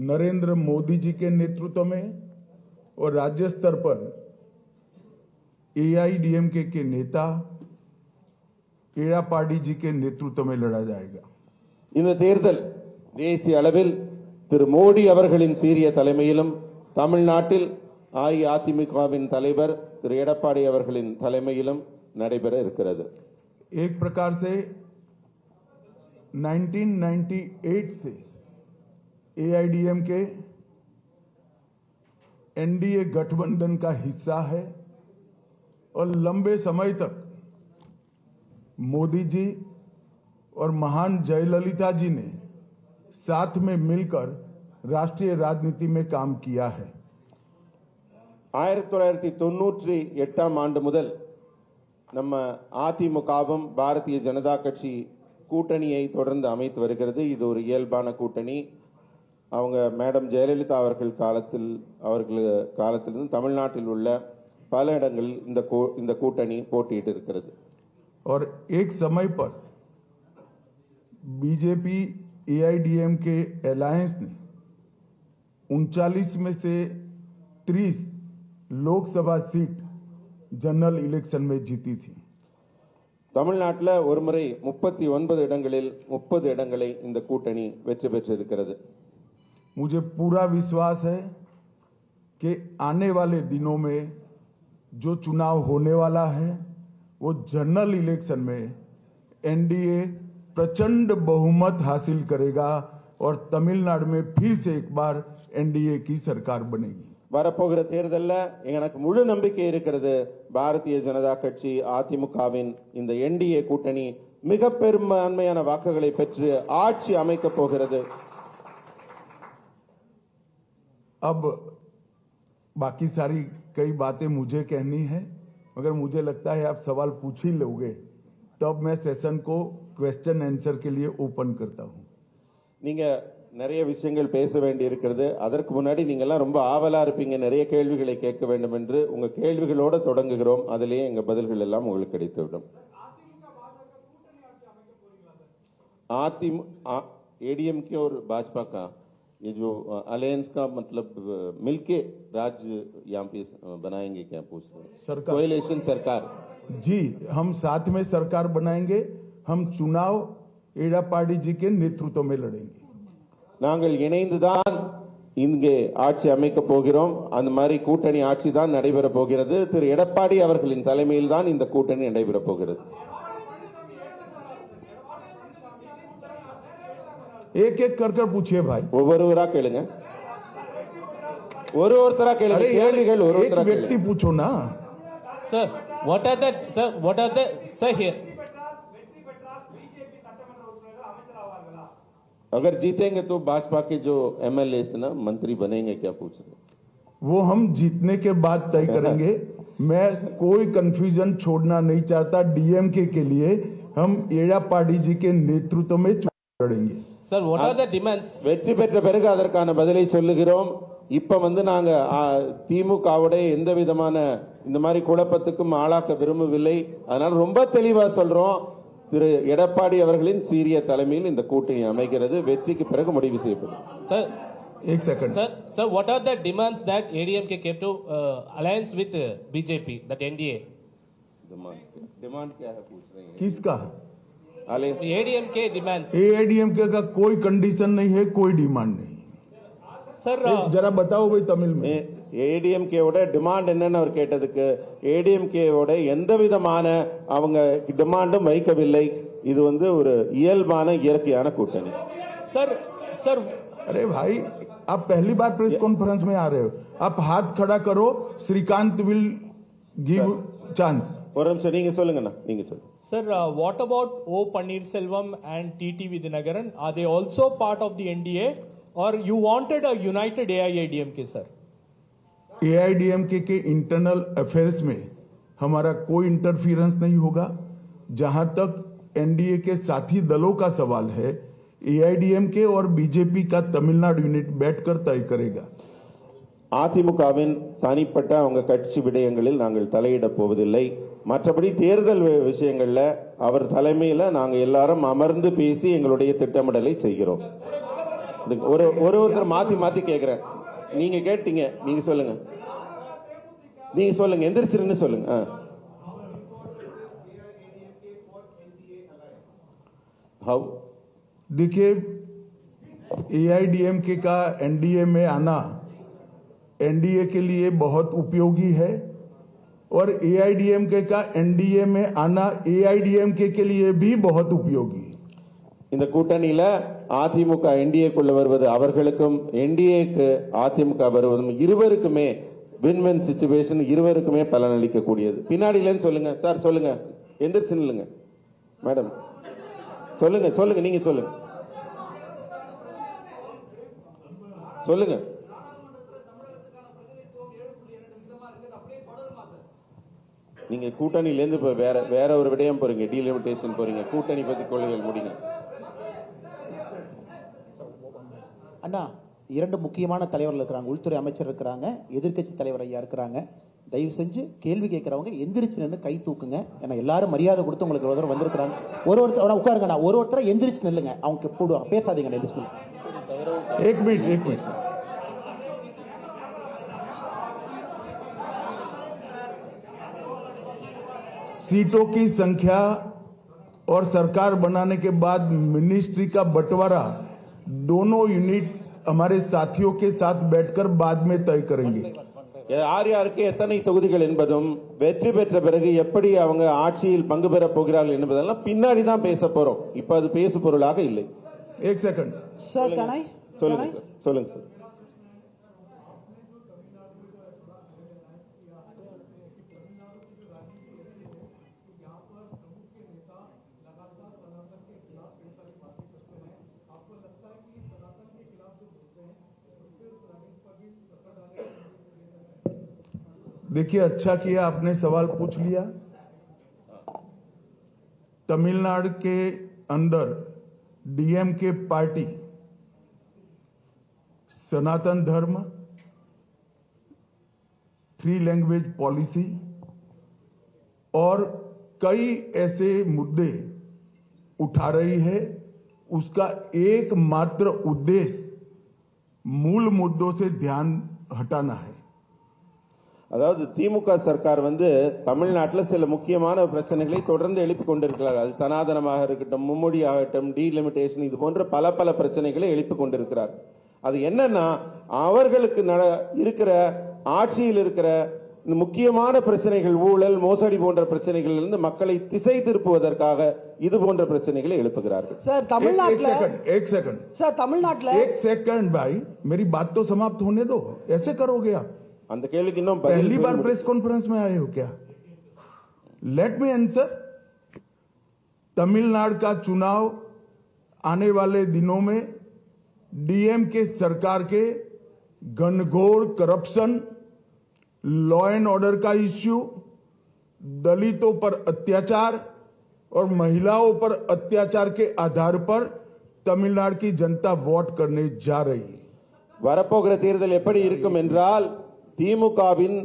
नरेंद्र मोदी जी के नेतृत्व में और राज्य स्तर पर एआईडीएमके के नेता एड़ापाडी जी के नेतृत्व में लड़ा जाएगा। இந்த தேர்தல் தேசிய அளவில் திரு மோடி அவர்களின் சீரிய தலைமையிலும் தமிழ்நாட்டில் அஇஅதிமுகவின் தலைவர் திரு எடப்பாடி அவர்களின் தலைமையிலும் நடைபெற இருக்கிறது। एक प्रकार से 1998 से एआईडीएमके एनडीए गठबंधन का हिस्सा है और लंबे समय तक मोदी जी और महान जयललिता जी ने साथ में मिलकर राष्ट्रीय राजनीति में काम किया है। 1998 ஆண்டு முதல் நம்ம அதிமுகவும் பாரதிய ஜனதா கட்சி கூட்டணியை தொடர்ந்து அமைத்து வருகிறது। இது ஒரு இயல்பான கூட்டணி। அவங்க மேடம் ஜெயலலிதா அவர்கள் காலத்திலிருந்து தமிழ்நாட்டில் உள்ள பல இடங்களில் இந்த கூட்டணி போட்டியிட்டு இருக்கிறது। और एक समय पर बीजेपी एआईडीएमके अलायंस ने 39 में से 30 लोकसभा सीट जनरल इलेक्शन में जीती थी। தமிழ்நாட்டில் ஒருமுறை 39 இடங்களில் 30 இடங்களை இந்த கூட்டணி வெற்றி பெற்றிருக்கிறது। मुझे पूरा विश्वास है कि आने वाले दिनों में जो चुनाव होने वाला है वो जनरल इलेक्शन में एनडीए प्रचंड बहुमत हासिल करेगा और तमिलनाडु में फिर से एक बार एनडीए की सरकार बनेगी। வரப்போகிற தேர்தலில் எனக்கு முழு நம்பிக்கை இருக்கிறது। பாரதிய ஜனதா கட்சி அதிமுகவின் இந்த என்டிஏ கூட்டணி மிக பெரும்பான்மையான வாக்குகளை பெற்று ஆட்சி அமைக்க போகிறது। अब बाकी सारी कई बातें मुझे कहनी है, मगर मुझे लगता है आप सवाल पूछ ही लोगे, तब मैं सेशन को क्वेश्चन आंसर के लिए ओपन करता हूं। நீங்க நிறைய விஷயங்கள் பேச வேண்டி இருக்கிறது। அதற்கு முன்னாடி நீங்க எல்லாம் ரொம்ப ஆவலா இருப்பீங்க, நிறைய கேள்விகளை கேட்க வேண்டும் என்று। உங்க கேள்விகளோட தொடங்குகிறோம், அதிலேயே எங்க பதில்கள் எல்லாம் உங்களுக்கு கிடைத்துவிடும்। एडीएमके और भाजपा का ये जो अलायंस का मतलब मिलके राज्य यहाँ पे बनाएंगे क्या पूछ रहे हैं? सरकार, कोएलिशन सरकार। जी, हम साथ में सरकार बनाएंगे। हम चुनाव एड़ापाडी जी के नेतृत्व में लड़ेंगे। நாங்கள் இணைந்துதான் இங்கே ஆட்சி அமைக்க போகிறோம்। அந்த மாதிரி கூட்டணி ஆட்சி தான் நடைபெற போகிறது। திரு எடப்பாடி அவர்களின் தலைமையில் தான் இந்த கூட்டணி நடைபெற போகிறது। एक एक कर पूछिए भाई, ஒவ்வொருவரா கேளுங்க, ஒருத்தரா கேளுங்க, கேள்விகள் ஒருத்தரா व्यक्ति पूछो ना। Sir, what are the sir here? अगर जीतेंगे तो भाजपा के जो एमएलए ना मंत्री बनेंगे क्या पूछ रहे? वो हम जीतने के बाद तय करेंगे। मैं कोई कंफ्यूजन छोड़ना नहीं चाहता। डीएमके के लिए हम एड़ापाडी जी के नेतृत्व में लड़ेंगे। Sir, what are the demands? வெற்றி பெற்ற பிறகு அதற்கான பதிலை சொல்லுகிறோம்। இப்ப நாங்க திமுகவோட எந்த விதமான இந்த மாதிரி குழப்பத்துக்கும் ஆளாக்க விரும்பவில்லை। அதனால ரொம்ப தெளிவா சொல்றோம், திரு எடப்பாடி அவர்களின் சீரிய தலைமையில் இந்த கூட்டணி அமைகிறது। வெற்றிக்கு பிறகு முடிவு செய்யப்படும்। Sir, एक second. Sir, what are the demands that ADMK came to alliance with BJP, that NDA? Demand क्या है पूछ रहे हैं? किसका? ADMK demands. एआईडीएमके का कोई कंडीशन नहीं है, कोई डिमांड नहीं। Sir, जरा बताओ भाई तमिल में। ஏடிஎம்கேவோட டிமாண்ட் என்னன்னு அவர் கேட்டதுக்கு ஏடிஎம்கேவோட எந்த விதமான அவங்க டிமாண்டும் வைக்கவில்லை। இது ஒரு இயல்பான இயற்கையான கூட்டணி। सर, अरे भाई, आप पहली बार प्रेस कॉन्फ्रेंस में आ रहे हो, आप हाथ खड़ा करो, श्रीकांत विल गिव चांस। ஒரு நிமிஷம் நீங்க சொல்லுங்கண்ணா, நீங்க சொல்லுங்க। Sir, what about O Pannirselvam and TT Vidyanagaran? Are they also part of the NDA, or you wanted a united AIADMK, sir? AIADMK के इंटरनल अफेयर्स में हमारा कोई इंटरफियरेंस नहीं होगा। जहां तक एनडीए के साथी दलों का सवाल है, एआईडीएमके और बीजेपी का तमिलनाडु यूनिट बैठकर तय करेगा। அதிமுகவின் தனிப்பட்ட அவங்க கட்சி விடயங்களில் நாங்கள் தலையிட போவதில்லை। மற்றபடி தேர்தல் விஷயங்கள்ல அவர் தலைமையில் நாங்கள் எல்லாரும் அமர்ந்து பேசி எங்களுடைய திட்டமிடலை செய்கிறோம்। ஒருத்தர் மாத்தி மாத்தி கேக்குறேன். நீங்க கேட்டீங்க, நீங்க சொல்லுங்க. எந்திரிச்சிருன்னு சொல்லுங்க. हाउ? देखिए, एआईडीएमके का एनडीए में आना एनडीए के लिए बहुत उपयोगी है और एआईडीएमके का एनडीए में आना एआईडीएमके के लिए भी बहुत उपयोगी है. இந்த கூட்டணியில அதிமுக என்டிஏக்குள்ள வருவது அவர்களுக்கும் என்டிஏக்கு அதிமுக வருவதும் இருவருக்குமே வின் வின் சிச்சுவேஷன், இருவருக்குமே பலனளிக்க கூடியது. பின்னாடியிலன்னு சொல்லுங்க சார், சொல்லுங்க, எந்திரிச்சு நில்லுங்க மேடம், சொல்லுங்க, நீங்க சொல்லுங்க. நீங்க கூட்டணியில இருந்து இப்ப வேற ஒரு விடயம் போறீங்க, டீலிமிட்டேஷன் போறீங்க, கூட்டணி பத்தி கொள்கைகள் முடிங்க. அண்ணா, இரண்டு முக்கியமான தலைவர்கள் இருக்கிறாங்க. உள்துறை அமைச்சர் இருக்கிறாங்க, எதிர்க்கட்சி தலைவர் ஐயா இருக்கிறாங்க. தயவு செஞ்சு கேள்வி கேட்கறவங்க எந்திரிச்சு நின்று கை தூக்குங்க. ஏன்னா எல்லாரும் மரியாதை கொடுத்து உங்களுக்கு ஒரு தடவை வந்திருக்கிறாங்க. ஒருத்தர் உட்காருங்கண்ணா, ஒருத்தரை எந்திரிச்சு நில்லுங்க. அவங்க போடுவாங்க, பேசாதீங்க. எந்திரிச்சு एक मिनट सीटों की संख्या और सरकार बनाने के बाद मिनिस्ट्री का बंटवारा दोनों यूनिट्स हमारे साथियों के साथ बैठकर बाद में तय करेंगे. யார் யாருக்கு எத்தனை தொகுதிகள் என்பதும் வெற்றி பெற்ற பிறகு எப்படி அவங்க ஆட்சியில் பங்கு பெற போகிறார்கள் என்பதெல்லாம் பின்னாடி தான் பேச போறோம். இப்ப அது பேசு பொருளாக இல்லை. एक सेकंड சார், சொல்லுங்க சார். देखिए, अच्छा किया आपने सवाल पूछ लिया. तमिलनाडु के अंदर डीएमके पार्टी सनातन धर्म, 3 लैंग्वेज पॉलिसी और कई ऐसे मुद्दे उठा रही है. उसका एकमात्र उद्देश्य मूल मुद्दों से ध्यान हटाना है. அதாவது திமுக சர்க்கார் தமிழ்நாட்டில் சில முக்கியமான பிரச்சனைகளை தொடர்ந்து எழுப்பி கொண்டிருக்கிறார்கள். அது சனாதனமாக இருக்கட்டும், மும்மொழி ஆகட்டும், டீலிமிட்டேஷன், இது போன்ற பல பிரச்சனைகளை எழுப்பி கொண்டிருக்கிறார். அது என்னன்னா, அவர்களுக்கு இருக்கிற ஆட்சியில் இருக்கிற முக்கியமான பிரச்சனைகள், ஊழல், மோசடி போன்ற பிரச்சனைகள் இருந்து மக்களை திசை திருப்புவதற்காக இது போன்ற பிரச்சனைகளை எழுப்புகிறார்கள். சார், தமிழ்நாட்டில் एक सेकंड भाई, मेरी बात तो समाप्त होने दो. ऐसे करोगे आप? அந்த கேள்விக்கு இன்னும் पहली बार प्रेस कॉन्फ्रेंस में आए हो क्या? Let me answer. तमिलनाडु का चुनाव आने वाले दिनों में डीएमके सरकार के घनघोर करप्शन, लॉ एंड ऑर्डर का इश्यू, दलितों पर अत्याचार और महिलाओं पर अत्याचार के आधार पर तमिलनाडु की जनता वोट करने जा रही है. வரப்போகிற தேர்தல் எப்படி இருக்கும் என்றால், திமுகவின்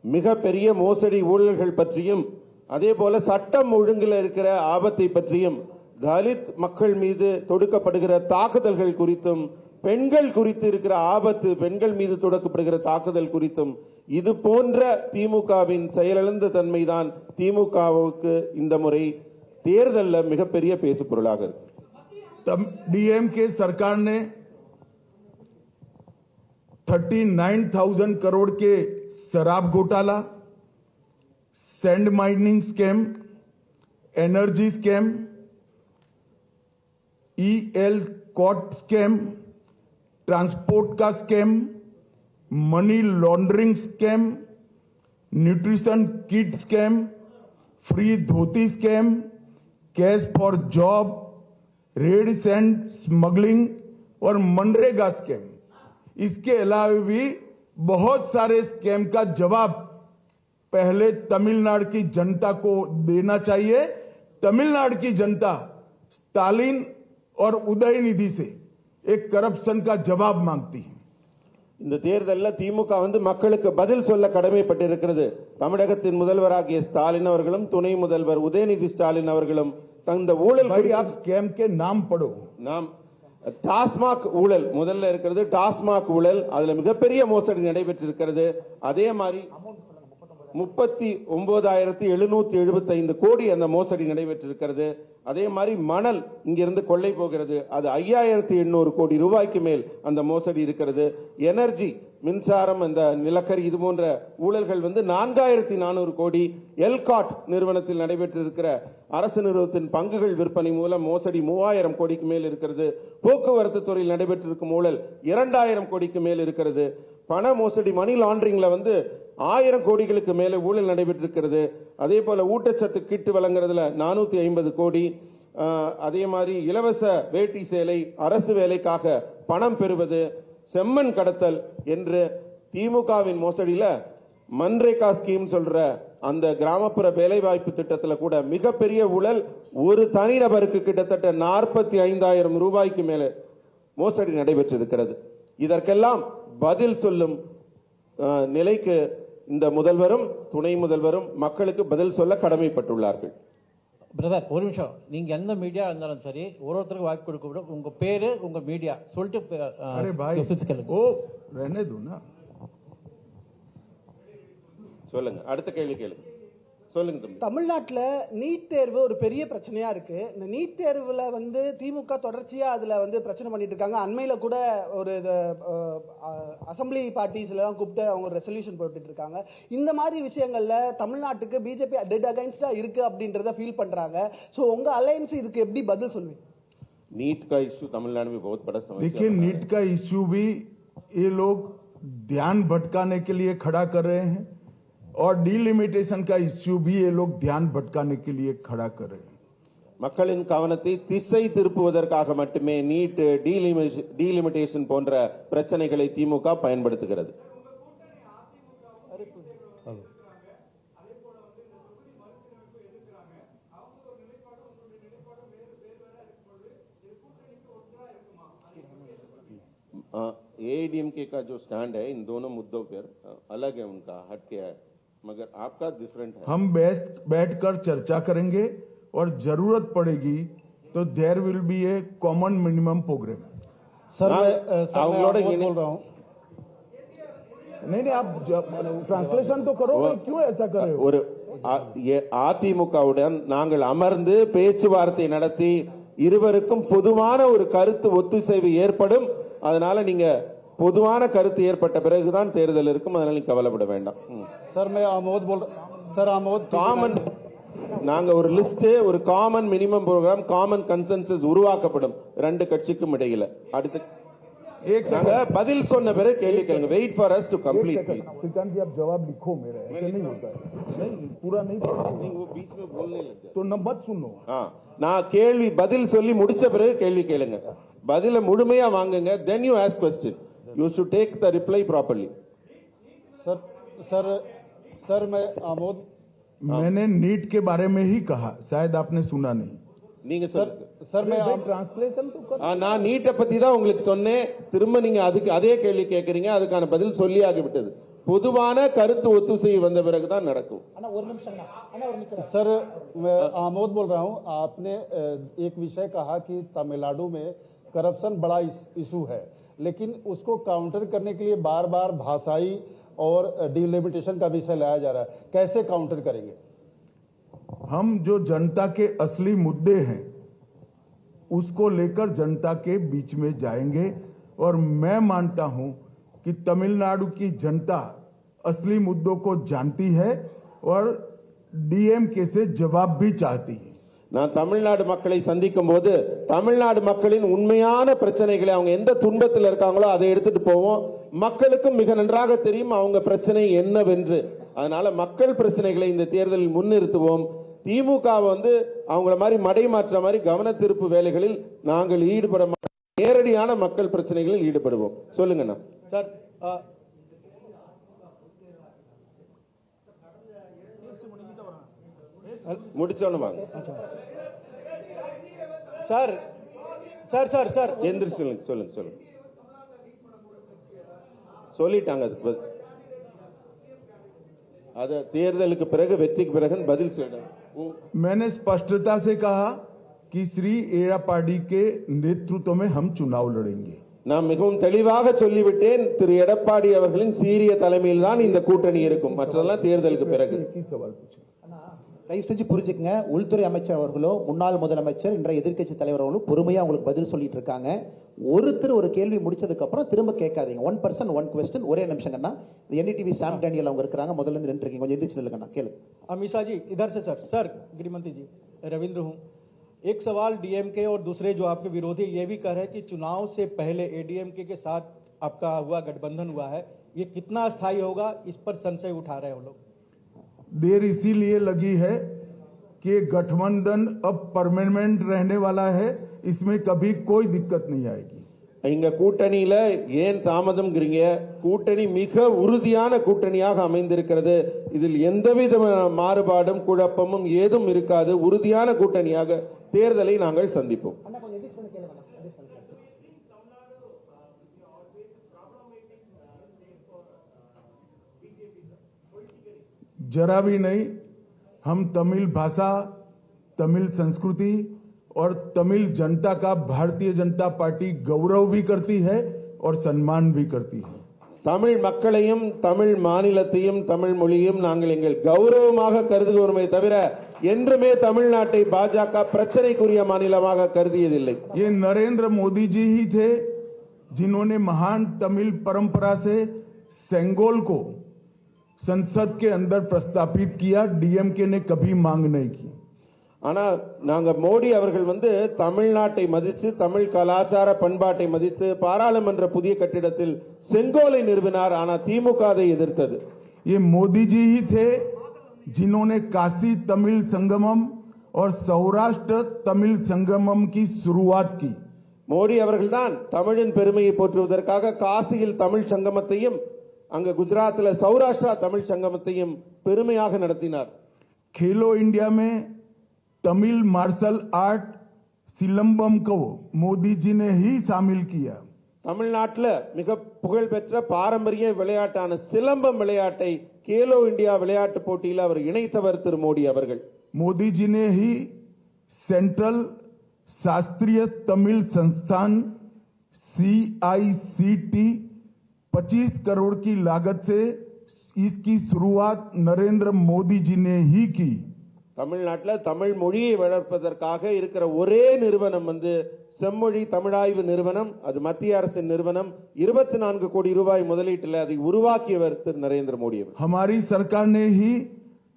மிகப்பெரிய மோசடி ஊழல்கள் பற்றியும், அதே போல சட்டம் ஒழுங்கில் இருக்கிற ஆபத்தை பற்றியும், தலித் மக்கள் மீது தொடுக்கப்படுகிற தாக்குதல்கள் குறித்தும், பெண்கள் குறித்து இருக்கிற ஆபத்து, பெண்கள் மீது தொடுக்கப்படுகிற தாக்குதல் குறித்தும், இது போன்ற திமுகவின் செயலிழந்த தன்மைதான் திமுகவுக்கு இந்த முறை தேர்தலில் மிகப்பெரிய பேசு பொருளாக இருக்கு. डीएमके सरकार ने 39,000 करोड़ के शराब घोटाला, sand mining scam, energy scam, Elcot scam, transport का scam, money laundering scam, nutrition kit scam, free dhoti scam, cash for job, red sand smuggling और मनरेगा स्कैम. इसके अलावा भी बहुत सारे स्कैम का जवाब पहले तमिलनाडु की जनता को देना चाहिए. तमिलनाडु की जनता स्टालिन और उदयनिधि से एक करप्शन का जवाब मांगती है. இந்த தேர்தலில் திமுக மக்களுக்கு பதில் சொல்ல கடமைப்பட்டிருக்கிறது. தமிழகத்தின் முதல்வராகிய ஸ்டாலின் அவர்களும் துணை முதல்வர் உதயநிதி ஸ்டாலின் அவர்களும் இந்த ஊழல் आप स्कैम के नाम पढ़ो. நாம் டாஸ்மாக் ஊழல் முதல்ல இருக்கிறது. டாஸ்மாக் ஊழல் அதுல மிகப்பெரிய மோசடி நடைபெற்றிருக்கிறது. அதே மாதிரி 39,775 கோடி அந்த மோசடி நடைபெற்றிருக்கிறது. அதே மாதிரி மணல் இங்கிருந்து கொள்ளை போகிறது, அது 5,800 கோடி ரூபாய்க்கு மேல் அந்த மோசடி இருக்கிறது. எனர்ஜி மின்சாரம், அந்த நிலக்கரி, இது போன்ற ஊழல்கள் 4,400 கோடி. எல்காட் நிறுவனத்தில் நடைபெற்றிருக்கிற அரசு நிறுவனத்தின் பங்குகள் விற்பனை மூலம் மோசடி 3,000 கோடிக்கு மேல் இருக்கிறது. போக்குவரத்து துறையில் நடைபெற்றிருக்கும் ஊழல் 2,000 கோடிக்கு மேல் இருக்கிறது. பண மோசடி, மணி லாண்டரிங்ல 1000 கோடிகளுக்கு மேலே ஊழல் நடைபெற்றிருக்கிறது. அதே போல ஊட்டச்சத்து கிட்டு வழங்குறதுல 450 கோடி. அதே மாதிரி இலவச வேட்டி சேலை, அரசு வேலைக்காக பணம் பெறுவது, செம்மண் கடத்தல் என்று திமுகவின் மோசடியில மன்ரேகா ஸ்கீம் சொல்ற அந்த கிராமப்புற வேலைவாய்ப்பு திட்டத்துல கூட மிகப்பெரிய ஊழல். ஒரு தனிநபருக்கு கிட்டத்தட்ட 45,000 ரூபாய்க்கு மேலே மோசடி நடைபெற்றிருக்கிறது. இதற்கெல்லாம் பதில் சொல்லும் நிலைக்கு இந்த முதல்வரும் துணை முதல்வரும் மக்களுக்கு பதில் சொல்ல கடமைப்பட்டுள்ளார்கள். பிரதர் ஒரு நிமிஷம், நீங்க எந்த மீடியா இருந்தாலும் சரி ஒருத்தருக்கு வாய்ப்பு கொடுக்க விட உங்க பேரு உங்க மீடியா சொல்லிட்டு சொல்லுங்க. அடுத்த கேள்வி கேளுங்க. சொல்லுங்க தம்பி. தமிழ்நாட்டில் நீட் தேர்வு ஒரு பெரிய பிரச்சனையா இருக்கு. இந்த நீட் தேர்வுல திமுக தொடர்ச்சியா அதுல பிரச்சனை பண்ணிட்டு இருக்காங்க. அண்மையில கூட ஒரு அசம்பிளி பார்ட்டிஸ்ல எல்லாம் கூப்பிட்டு அவங்க ரெசல்யூஷன் போட்டுட்டு இருக்காங்க. இந்த மாதிரி விஷயங்கள்ல தமிழ்நாட்டுக்கு பிஜேபி டெட் அகைன்ஸ்டா இருக்கு அப்படின்றத ஃபீல் பண்றாங்க. சோ உங்க அலையன்ஸ் இதுக்கு எப்படி பதில் சொல்வீங்க? नीट का इश्यू तमिलनाडु में बहुत बड़ा समस्या। देखिए, नीट का इश्यू भी ये लोग ध्यान भटकाने के लिए खड़ा कर रहे हैं और डीलिमिटेशन का इश्यू भी ये लोग ध्यान भटकाने के लिए खड़ा कर रहे हैं. மக்களின் கவனத்தை திசை திருப்புவதற்காக மட்டுமே நீட், டீலிமிட்டேஷன் போன்ற பிரச்சனைகளை திமுக பயன்படுத்துகிறது. एआईडीएमके का जो स्टैंड है इन दोनों मुद्दों पर अलग है, उनका हटके है, मगर आपका डिफरेंट है. हम बैठकर चर्चा करेंगे और जरूरत पड़ेगी तो there will be a common minimum program. Sir मैं बोल रहा हूँ. नहीं, आप ट्रांसलेशन तो करो, क्यों ऐसा कर रहे हो? ஒரு அதிமுகவுடன் நாங்கள் அமர்ந்து பேச்சுவார்த்தை நடத்தி இருவருக்கும் பொதுவான ஒரு கருத்து ஒத்துசைவு ஏற்படும். அதனால நீங்க பொதுவான கருத்து ஏற்பட்ட பிறகுதான் தேர்தல் இருக்கும். அதனால நீங்க கவலைப்பட வேண்டாம். सर मैं आमोद बोल रहा. सर आमोद காமன், நாங்க ஒரு லிஸ்ட், ஒரு common minimum program, common consensus உருவாக்கப்படும் ரெண்டு கட்சிக்கும் இடையில. அடுத்து நாங்க பதில் சொன்ன பிறகு கேள்வி கேளுங்க. Wait for us to complete please. Shrikant ji, आप जवाब लिखो मेरा, ऐसे नहीं होता है. नहीं, पूरा नहीं நீங்க वो बीच में बोलने लग गए तो न मत सुनो. நான் கேள்வி பதில் சொல்லி முடிச்ச பிறகு கேள்வி கேளுங்க. பதில முழுமையா வாங்குங்க. then you ask question. you should take the reply properly. Sir sir sir मैं आमोद. मैंने नीट के बारे में ही कहा, शायद आपने सुना नहीं. நீங்க சொல்லுங்க. सर मैं ट्रांसलेशन तो कर. நான் நீட்டை பத்தி தான் உங்களுக்கு சொன்னேன். திரும்ப நீங்க அதுக்கு அதே கேள்வி கேட்கறீங்க. அதுக்கான பதில் சொல்லி ஆகிவிட்டது. பொதுவான கருத்து ஒத்துசைவு வந்த பிறகுதான் நடக்கும். सर मैं आमोद बोल रहा हूँ. आपने एक विषय कहा कि तमिलनाडु में करप्शन बड़ा इशू है, लेकिन उसको काउंटर करने के लिए बार बार भाषाई और डिलिमिटेशन का विषय लाया जा रहा है. कैसे काउंटर करेंगे? हम जो जनता के असली मुद्दे हैं उसको लेकर जनता के बीच में जाएंगे और मैं मानता हूं कि तमिलनाडु की जनता असली मुद्दों को जानती है और डीएमके से जवाब भी चाहती है. நான் தமிழ்நாடு மக்களை சந்திக்கும் போது தமிழ்நாடு மக்களின் உண்மையான பிரச்சனைகளை, அவங்க எந்த துன்பத்தில் இருக்காங்களோ அதை எடுத்துட்டு போவோம். மக்களுக்கும் மிக நன்றாக தெரியும் அவங்க பிரச்சனை என்னவென்று. அதனால மக்கள் பிரச்சனைகளை இந்த தேர்தலில் முன்னிறுத்துவோம். திமுக அவங்கள மாதிரி மடை மாற்ற மாதிரி கவன திருப்பு வேலைகளில் நாங்கள் ஈடுபட மாட்டோம். நேரடியான மக்கள் பிரச்சனைகளில் ஈடுபடுவோம். சொல்லுங்கண்ணா. சார் முடிச்சோன்னு வாங்க. சார் சார் சார் சார் எந்திரிச்சு சொல்லுங்க. சொல்லுங்க சொல்லுங்க. சொல்லிட்டாங்க. அதுக்கு அத தேர்தலுக்கு பிறகு, வெற்றிக்கு பிறகு பதில் சொல்லுங்க. मैंने स्पष्टता से कहा कि श्री एड़ापाडी के नेतृत्व में हम चुनाव लड़ेंगे। நான் மிகவும் தெளிவாக சொல்லிவிட்டேன். திரு எடப்பாடி அவர்களின் சீரிய தலைமையில் தான் இந்த கூட்டணி இருக்கும். மற்றதெல்லாம் தேர்தலுக்கு பிறகு. सवाल पूछे தயவு செஞ்சு புரிஞ்சுக்கங்க. உள்துறை அமைச்சர் அவர்களோ முன்னாள் முதலமைச்சர் இன்றைய எதிர்க்கட்சி தலைவர் அவர்களும் பொறுமையா உங்களுக்கு பதில் சொல்லிட்டு இருக்காங்க. ஒருத்தர் ஒரு கேள்வி முடிச்சதுக்கு அப்புறம் திரும்ப கேட்காதீங்க. 1 person 1 question. ஒரே நிமிஷங்கண்ணா. என்டிடிவி சாம் டேனியல் அவங்க இருக்காங்க. முதல்ல இருந்து நின்று இருக்கீங்க. கொஞ்சம் எந்திரிச்சு நில்லுங்கண்ணா. கேளு. अमीषा जी इधर से सर गृहमंत्री जी रविंद्र हूँ। एक सवाल डीएमके और दूसरे जो आपके विरोधी ये भी कह रहे हैं कि चुनाव से पहले एडीएमके के साथ आपका गठबंधन हुआ है, ये कितना अस्थायी होगा, इस पर संशय उठा रहे हैं वो लोग। देर इसीलिए लगी है कि गठबंधन अब परमानेंट रहने वाला है, इसमें कभी कोई दिक्कत नहीं आएगी। இங்க கூட்டணியில ஏன் தாமதம்ங்கிறீங்க? கூட்டணி மிக உறுதியான கூட்டணியாக அமைந்திருக்கிறது. இதில் எந்தவித மாறுபாடும் குழப்பமும் ஏதும் இருக்காது. உறுதியான கூட்டணியாக தேர்தலை நாங்கள் சந்திப்போம். जरा भी नहीं। हम तमिल भाषा, तमिल संस्कृति और तमिल जनता का भारतीय जनता पार्टी गौरव भी करती है और सम्मान भी करती है। தமிழ் மக்களையும் தமிழ் மாநிலத்தையும் தமிழ் மொழியும் நாங்கள் எங்கள் கௌரவமாக கருதுகிறோமே தவிர என்றுமே தமிழ்நாட்டை பாஜக பிரச்சனைக்குரிய மாநிலமாக கருதியதில்லை. ये नरेंद्र मोदी जी ही थे जिन्होंने महान तमिल परंपरा से सेंगोल को संसद के अंदर प्रस्तापित किया। डीएमके ने कभी मांग नहीं की। ஆனா நாங்க மோடி அவர்கள் தமிழ்நாட்டை மதித்து தமிழ் கலாச்சார பண்பாட்டை மதித்து பாராளுமன்ற புதிய கட்டிடத்தில் செங்கோலை நிறுவினார். ஆனா திமுக அதை எதிர்த்தது. ये मोदी जी ही थे जिन्होंने काशी तमिल संगमम और सौराष्ट्र तमिल संगमम की शुरुआत की। மோடி அவர்கள்தான் தமிழின் பெருமையை போற்றுவதற்காக காசியில் தமிழ் சங்கமத்தையும் அங்க குஜராத்தில் சௌராஷ்டிரா தமிழ் சங்கமத்தையும் பெருமையாக நடத்தினார். खेलो इंडिया में तमिल मार्शल आर्ट सिलंबम को मोदी जी ने ही शामिल किया। தமிழ்நாட்டில் மிக புகழ்பெற்ற பாரம்பரிய விளையாட்டான சிலம்பம் விளையாட்டை கேலோ இந்தியா விளையாட்டு போட்டியில் அவர் இணைத்தவர் திரு மோடி அவர்கள். मोदी जी ने ही सेंट्रल शास्त्रीय तमिल संस्थान CICT 25 करोड़ की लागत से इसकी शुरुआत नरेंद्र मोदी जी ने ही की। தமிழ்நாட்டில் தமிழ் மொழியை வளர்ப்பதற்காக இருக்கிற ஒரே நிறுவனம் செம்மொழி தமிழாய்வு நிறுவனம். அது மத்திய அரசின் நிறுவனம். 24 கோடி ரூபாய் முதலீட்டில் அதை உருவாக்கியவர் திரு நரேந்திர மோடி அவர். हमारी सरकार ने ही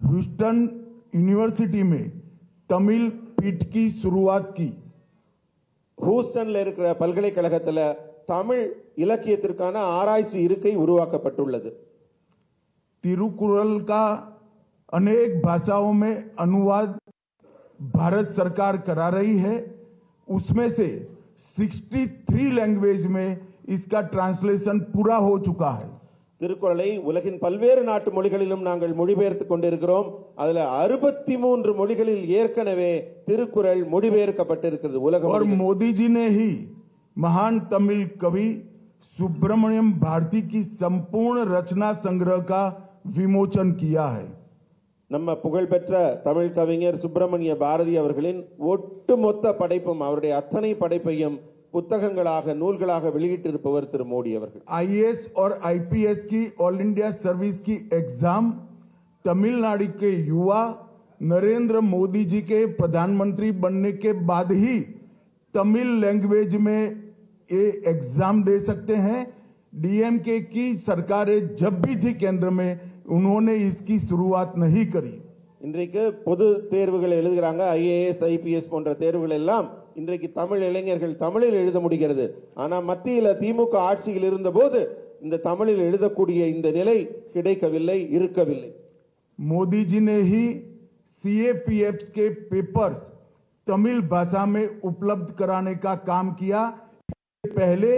ह्यूस्टन यूनिवर्सिटी में तमिल पीठ की शुरुआत की। ஹூஸ்டன்ல இருக்கிற பல்கலைக்கழகத்தில் தமிழ் இலக்கியத்திற்கான ஆராய்ச்சி இருக்கை உருவாக்கப்பட்டுள்ளது. तिरुकुरल का अनेक भाषाओं में अनुवाद भारत सरकार करा रही है। उसमें से 63 लैंग्वेज में इसका ट्रांसलेशन पूरा हो चुका है। திருக்குறளை உலகின் பல்வேறு நாட்டு மொழிகளிலும் நாங்கள் மொழிபெயர்த்துக் கொண்டிருக்கிறோம். அதுல 63 மொழிகளில் ஏற்கனவே திருக்குறள் மொழிபெயர்க்கப்பட்டிருக்கிறது உலகம். और मोदी जी ने ही महान तमिल कवि सुब्रमण्यम भारती की संपूर्ण रचना संग्रह का विमोचन किया है। நம்ம புகழ்பெற்ற தமிழ் கவிஞர் சுப்பிரமணிய பாரதி அவர்களின் ஒட்டுமொத்த படைப்பும் அவருடைய அத்தனை படைப்பையும் புத்தகங்களாக நூல்களாக வெளியிட்டிருப்பவர் திரு மோடி அவர்கள். IAS और IPS की ऑल इंडिया सर्विस की एग्जाम तमिलनाडु के युवा नरेंद्र मोदी जी के प्रधानमंत्री बनने के बाद ही तमिल लैंग्वेज में ये एग्जाम दे सकते हैं। डीएमके की सरकारें जब भी थी केंद्र में उन्होंने इसकी शुरुआत नहीं करी। இன்றைக்கு பொது தேர்வுகள் எழுதுகிறாங்க. IAS IPS போன்ற தேர்வுகள் எல்லாம் இன்றைக்கு தமிழ் இளைஞர்கள் தமிழில் எழுத முடிகிறது. ஆனா மத்தியில் திமுக ஆட்சியில் இருந்த போது இந்த தமிழில் எழுதக்கூடிய இந்த நிலை கிடைக்கவில்லை, இருக்கவில்லை. मोदी जी ने ही CAPF के पेपर्स तमिल भाषा में उपलब्ध कराने का काम किया। पहले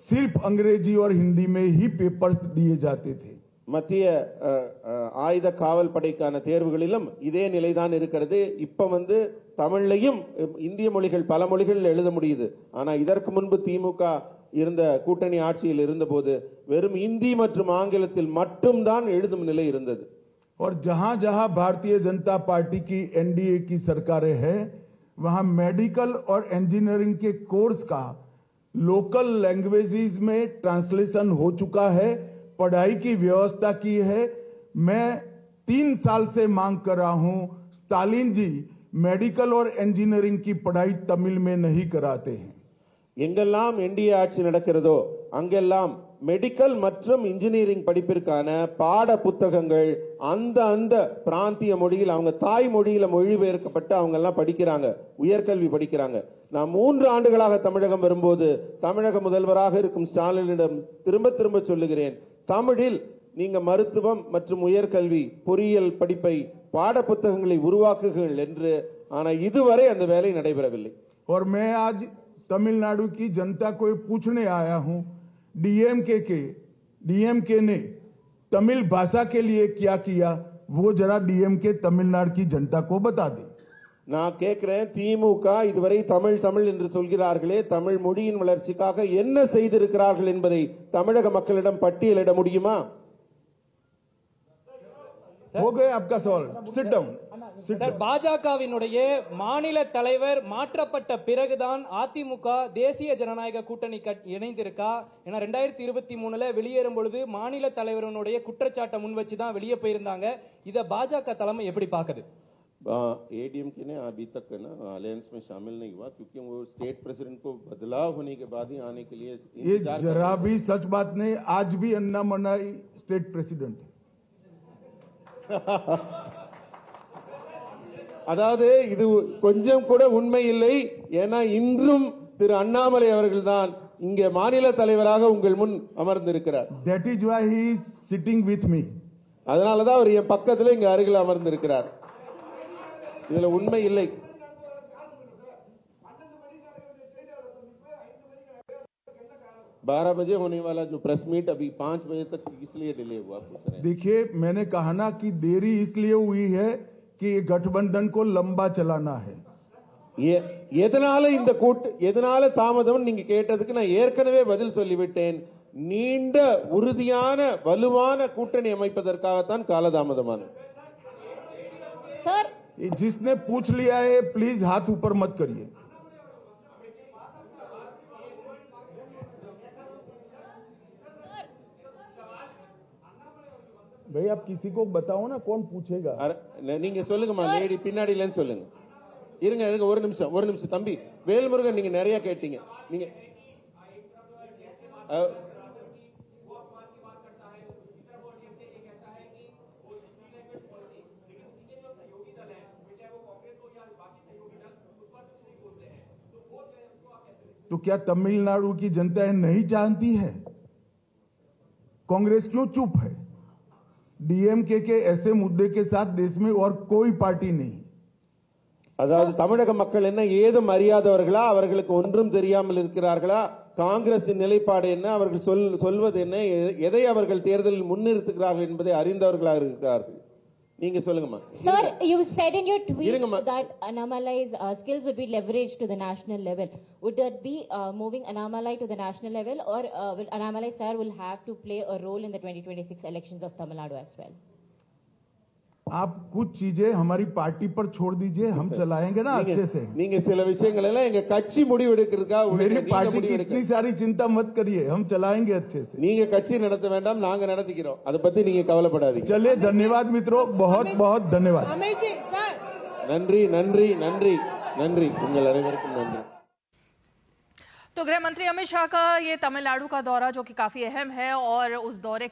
सिर्फ अंग्रेजी और हिंदी में ही पेपर्स दिए जाते थे। மத்திய ஆயுத காவல் படைக்கான தேர்வுகளிலும் இதே நிலைதான் இருக்கிறது. இப்ப தமிழ்லையும் இந்திய மொழிகள் பல மொழிகளில் எழுத முடியுது. ஆனா இதற்கு முன்பு திமுக இருந்த கூட்டணி ஆட்சியில் இருந்தபோது வெறும் இந்தி மற்றும் ஆங்கிலத்தில் மட்டும்தான் எழுதும் நிலை இருந்தது. और जहां जहां भारतीय जनता पार्टी की NDA की सरकारें हैं वहां मेडिकल और इंजीनियरिंग के कोर्स का लोकल लैंग्वेजेस में ट्रांसलेशन हो चुका है, पढ़ाई की व्यवस्था की है। मैं 3 साल से मांग कर रहा हूं, स्टालिन जी मेडिकल और इंजीनियरिंग की पढ़ाई तमिल में नहीं कराते हैं। எங்கெல்லாம் என்டிஏ ஆட்சி நடக்கிறதோ அங்கெல்லாம் மெடிக்கல் மற்றும் இன்ஜினியரிங் படிப்பிற்கான பாட புத்தகங்கள் அந்த பிராந்திய மொழியில் அவங்க தாய் மொழியில மொழிபெயர்க்கப்பட்டு அவங்க எல்லாம் படிக்கிறாங்க, உயர்கல்வி படிக்கிறாங்க. நான் 3 ஆண்டுகளாக தமிழகம் வரும்போது தமிழக முதல்வராக இருக்கும் ஸ்டாலினிடம் திரும்ப திரும்ப சொல்லுகிறேன், தமிழில் நீங்க மருத்துவம் மற்றும் உயர்கல்வி பொறியியல் படிப்பை பாட புத்தகங்களை உருவாக்குங்கள் என்று. ஆனா இதுவரை அந்த வேலை நடைபெறவில்லை. और मैं आज तमिलनाडु की जनता को पूछने आया हूं, डीएमके ने तमिल भाषा के लिए क्या किया, वो जरा डीएमके तमिलनाडु की जनता को बता दे। நான் கேட்கிறேன், திமுக இதுவரை தமிழ் தமிழ் என்று சொல்கிறார்களே, தமிழ் மொழியின் வளர்ச்சிக்காக என்ன செய்திருக்கிறார்கள் என்பதை தமிழக மக்களிடம் பட்டியலிட முடியுமா? हो गए आपका सवाल, सिट डाउन। சார், பாஜகவினுடைய மாநில தலைவர் மாற்றப்பட்ட பிறகுதான் அதிமுக தேசிய ஜனநாயக கூட்டணி இணைந்திருக்கா? ஏன்னா 2023 வெளியேறும் பொழுது மாநில தலைவருடைய குற்றச்சாட்டை முன் வச்சு தான் வெளியே போயிருந்தாங்க. இத பாஜக தலைமை எப்படி பாக்குது? एडीएमके ने अभी तक ना अलायंस में शामिल नहीं हुआ, क्योंकि वो स्टेट प्रेसिडेंट को बदलाव होने के बाद ही आने के लिए ये जरा भी सच बात नहीं। आज भी अन्नामलाई स्टेट प्रेसिडेंट है। அதாவது இது கொஞ்சம் கூட உண்மை இல்லை. ஏன்னா இன்றும் திரு அண்ணாமலை அவர்கள் தான் இங்கே மாநில தலைவராக உங்கள் முன் அமர்ந்திருக்கிறார். That is why he is sitting with me. அதனாலதான் அவர் என் பக்கத்துல இங்க அருகில் அமர்ந்திருக்கிறார். இதுல உண்மை இல்லை. बारह बजे होने वाला जो प्रेस मीट अभी 5 बजे तक इसलिए डिले हुआ। देखिए, मैंने कहा ना कि देरी इसलिए हुई है कि गठबंधन को लंबा चलाना है। எதனால தாமதம் நீங்க கேட்டதுக்கு நான் ஏற்கனவே பதில் சொல்லிவிட்டேன். நீண்ட உறுதியான வலுவான கூட்டணி அமைப்பதற்காகத்தான் காலதாமதமானது. सर, जिसने पूछ लिया है प्लीज हाथ ऊपर मत करिए। भाई आप किसी को बताओ ना, कौन पूछेगा? நீங்க சொல்லுங்கம்மா, லேடி பின்னாடில சொல்லுங்க. இருங்க ஒரு நிமிஷம் தம்பி வேல்முருகன், நீங்க நிறைய கேட்டீங்க. நீங்க तो क्या तमिलनाडु की जनता नहीं जानती है? कांग्रेस क्यों चुप है? डीएमके के ऐसे मुद्दे के साथ देश में और कोई पार्टी नहीं। அதாவது தமிழக மக்கள் என்ன ஏதும் அறியாதவர்களா? அவர்களுக்கு ஒன்றும் தெரியாமல் இருக்கிறார்களா? காங்கிரசின் நிலைப்பாடு என்ன, அவர்கள் சொல்வது என்ன, எதை அவர்கள் தேர்தலில் முன்னிறுத்துகிறார்கள் என்பதை அறிந்தவர்களாக இருக்கிறார்கள். நீங்க சொல்லுங்கம்மா. Sir, you said in your tweet that Annamalai's skills would be leveraged to the national level. Would that be moving Annamalai to the national level, or will Annamalai sir will have to play a role in the 2026 elections of Tamil Nadu as well? आप कुछ चीजें हमारी party पर छोड़ दीजिए, हम चलाएंगे ना अच्छे से। நீங்க சில விஷயங்கள் எல்லாம் எங்க கட்சி முடிவு எடுக்கிறதுக்காக मेरी पार्टी की इतनी सारी चिंता मत करिए, हम चलाएंगे अच्छे से। நீங்க கட்சி நடத்த வேண்டாம், நாங்க நடத்திக்கிறோம், அதை பத்தி நீங்க கவலைப்படாதீங்க. चलिए, धन्यवाद मित्रों, बहुत बहुत धन्यवाद। நன்றி நன்றி நன்றி நன்றி, உங்கள் அனைவருக்கும் நன்றி। तो गृह मंत्री अमित शाह का ये तमिलनाडु का दौरा जो कि काफी अहम है, और उस दौरे